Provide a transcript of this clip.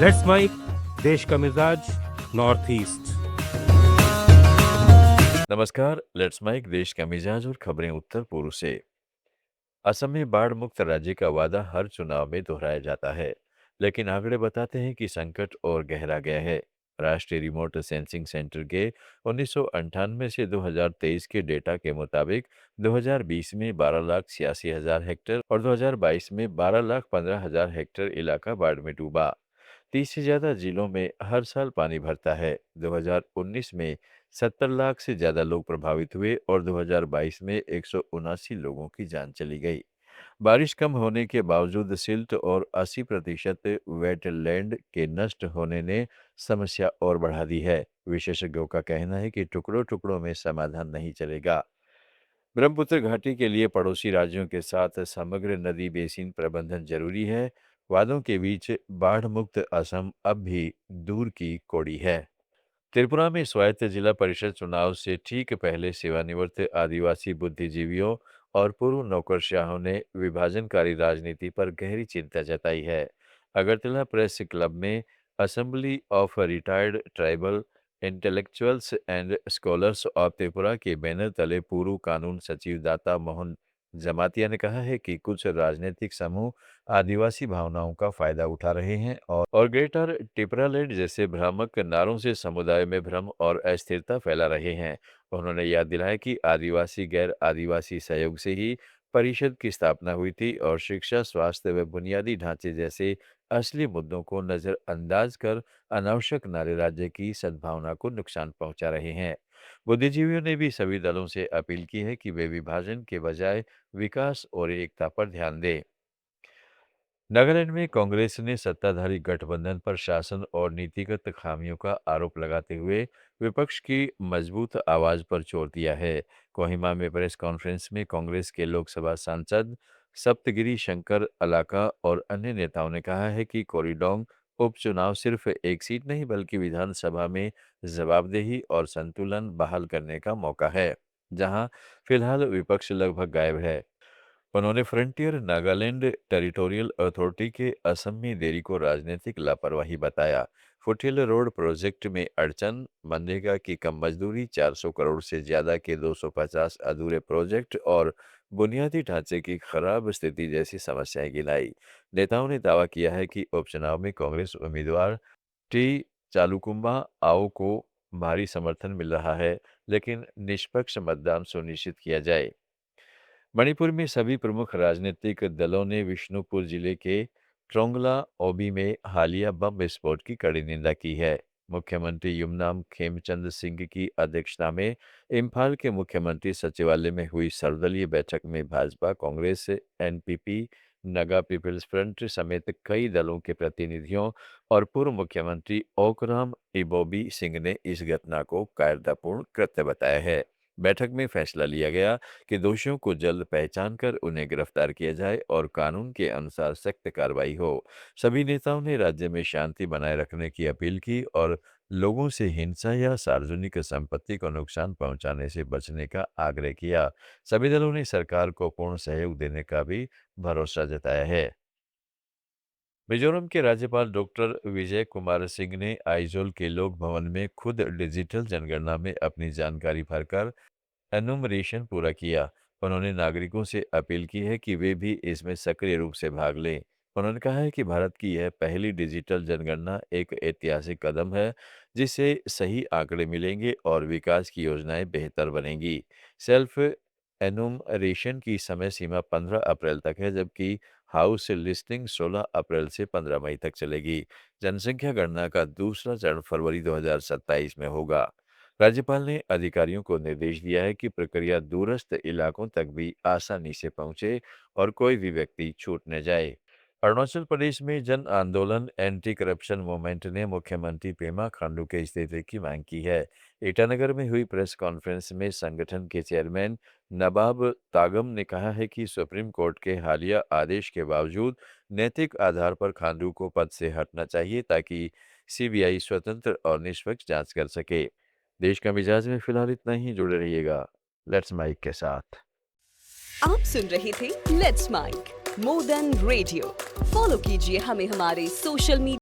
Let's mic देश का मिजाज नॉर्थ ईस्ट। नमस्कार। लेट्स माइक देश का मिजाज और खबरें उत्तर पूर्व से। असम में बाढ़ मुक्त राज्य का वादा हर चुनाव में दोहराया जाता है, लेकिन आंकड़े बताते हैं कि संकट और गहरा गया है। राष्ट्रीय रिमोट सेंसिंग सेंटर के 1998 से 2023 के डेटा के मुताबिक 2020 में 12,86,000 हेक्टेयर और 2022 में 12,15,000 हेक्टेयर इलाका बाढ़ में डूबा। 30 से ज्यादा जिलों में हर साल पानी भरता है। 2019 में 70 लाख से ज्यादा लोग प्रभावित हुए और 2022 में 179 लोगों की जान चली गई। बारिश कम होने के बावजूद सिल्ट और 80% वेटलैंड के नष्ट होने ने समस्या और बढ़ा दी है। विशेषज्ञों का कहना है कि टुकड़ों टुकड़ों में समाधान नहीं चलेगा। ब्रह्मपुत्र घाटी के लिए पड़ोसी राज्यों के साथ समग्र नदी बेसिन प्रबंधन जरूरी है। वादों के बीच बाढ़ मुक्त असम अब भी दूर की कौड़ी है। त्रिपुरा में स्वायत्त जिला परिषद चुनाव से ठीक पहले सेवानिवृत्त आदिवासी बुद्धिजीवियों और पूर्व नौकरशाहों ने विभाजनकारी राजनीति पर गहरी चिंता जताई है। अगरतला प्रेस क्लब में assembly of retired tribal intellectuals and scholars of Tripura के बैनर तले पूर्व कानून सचिव दाता मोहन जमातिया ने कहा है कि कुछ राजनीतिक समूह आदिवासी भावनाओं का फायदा उठा रहे हैं और ग्रेटर टिपरालैंड जैसे भ्रामक नारों से समुदाय में भ्रम और अस्थिरता फैला रहे हैं। उन्होंने याद दिलाया कि आदिवासी गैर आदिवासी सहयोग से ही परिषद की स्थापना हुई थी और शिक्षा, स्वास्थ्य व बुनियादी ढांचे जैसे असली मुद्दों को नजरअंदाज कर अनावश्यक नारे राज्य की सद्भावना को नुकसान पहुंचा रहे हैं। बुद्धिजीवियों ने भी सभी दलों से अपील की है कि वे विभाजन के बजाय विकास और एकता पर ध्यान दें। नागालैंड में कांग्रेस ने सत्ताधारी गठबंधन पर शासन और नीतिगत खामियों का आरोप लगाते हुए विपक्ष की मजबूत आवाज पर जोर दिया है। कोहिमा में प्रेस कॉन्फ्रेंस में कांग्रेस के लोकसभा सांसद सप्तगिरी शंकर अलाका और अन्य नेताओं ने कहा है कि कोरिडोंग उपचुनाव सिर्फ एक सीट नहीं बल्कि विधानसभा में जवाबदेही और संतुलन बहाल करने का मौका है, जहां फिलहाल विपक्ष लगभग गायब है। उन्होंने फ्रंटियर नागालैंड टेरिटोरियल अथॉरिटी के असम में देरी को राजनीतिक लापरवाही बताया। फुटहिल रोड प्रोजेक्ट में अड़चन, मनरेगा की कम मजदूरी, 400 करोड़ से ज्यादा के 250 अधूरे प्रोजेक्ट और बुनियादी ढांचे की खराब स्थिति जैसी समस्याएं गिनाई। नेताओं ने दावा किया है कि उपचुनाव में कांग्रेस उम्मीदवार टी चालुकुम्बा आओ को भारी समर्थन मिल रहा है, लेकिन निष्पक्ष मतदान सुनिश्चित किया जाए। मणिपुर में सभी प्रमुख राजनीतिक दलों ने विष्णुपुर जिले के ट्रोंगला ओबी में हालिया बम विस्फोट की कड़ी निंदा की है। मुख्यमंत्री युमनाम खेमचंद सिंह की अध्यक्षता में इम्फाल के मुख्यमंत्री सचिवालय में हुई सर्वदलीय बैठक में Bhajpa, Congress, NPP, Naga People's Front समेत कई दलों के प्रतिनिधियों और पूर्व मुख्यमंत्री ओकराम इबोबी सिंह ने इस घटना को कायरतापूर्ण कृत्य बताया है। बैठक में फैसला लिया गया कि दोषियों को जल्द पहचान कर उन्हें गिरफ्तार किया जाए और कानून के अनुसार सख्त कार्रवाई हो। सभी नेताओं ने राज्य में शांति बनाए रखने की अपील की और लोगों से हिंसा या सार्वजनिक संपत्ति को नुकसान पहुंचाने से बचने का आग्रह किया। सभी दलों ने सरकार को पूर्ण सहयोग देने का भी भरोसा जताया है। मिजोरम के राज्यपाल डॉक्टर विजय कुमार सिंह ने आइजोल के लोक भवन में खुद डिजिटल जनगणना में अपनी जानकारी भरकर एनुमरेशन पूरा किया। उन्होंने नागरिकों से अपील की है कि वे भी इसमें सक्रिय रूप से भाग लें। उन्होंने कहा है कि भारत की यह पहली डिजिटल जनगणना एक ऐतिहासिक कदम है, जिससे सही आंकड़े मिलेंगे और विकास की योजनाएं बेहतर बनेंगी। सेल्फ एनुमरेशन की समय सीमा 15 अप्रैल तक है, जबकि हाउस लिस्टिंग 16 अप्रैल से 15 मई तक चलेगी। जनसंख्या गणना का दूसरा चरण फरवरी 2027 में होगा। राज्यपाल ने अधिकारियों को निर्देश दिया है कि प्रक्रिया दूरस्थ इलाकों तक भी आसानी से पहुंचे और कोई भी व्यक्ति छूट न जाए। अरुणाचल प्रदेश में जन आंदोलन एंटी करप्शन मूवमेंट ने मुख्यमंत्री पेमा खांडू के इस्तीफे की मांग की है। ईटानगर में हुई प्रेस कॉन्फ्रेंस में संगठन के चेयरमैन नबाब तागम ने कहा है कि सुप्रीम कोर्ट के हालिया आदेश के बावजूद नैतिक आधार पर खांडू को पद से हटना चाहिए ताकि सीबीआई स्वतंत्र और निष्पक्ष जांच कर सके। देश का मिजाज में फिलहाल इतना ही। जुड़े रहिएगा लेट्स माइक के साथ। आप सुन रहे थे let's make more than radio. Follow कीजिए हमें हमारे सोशल मीडिया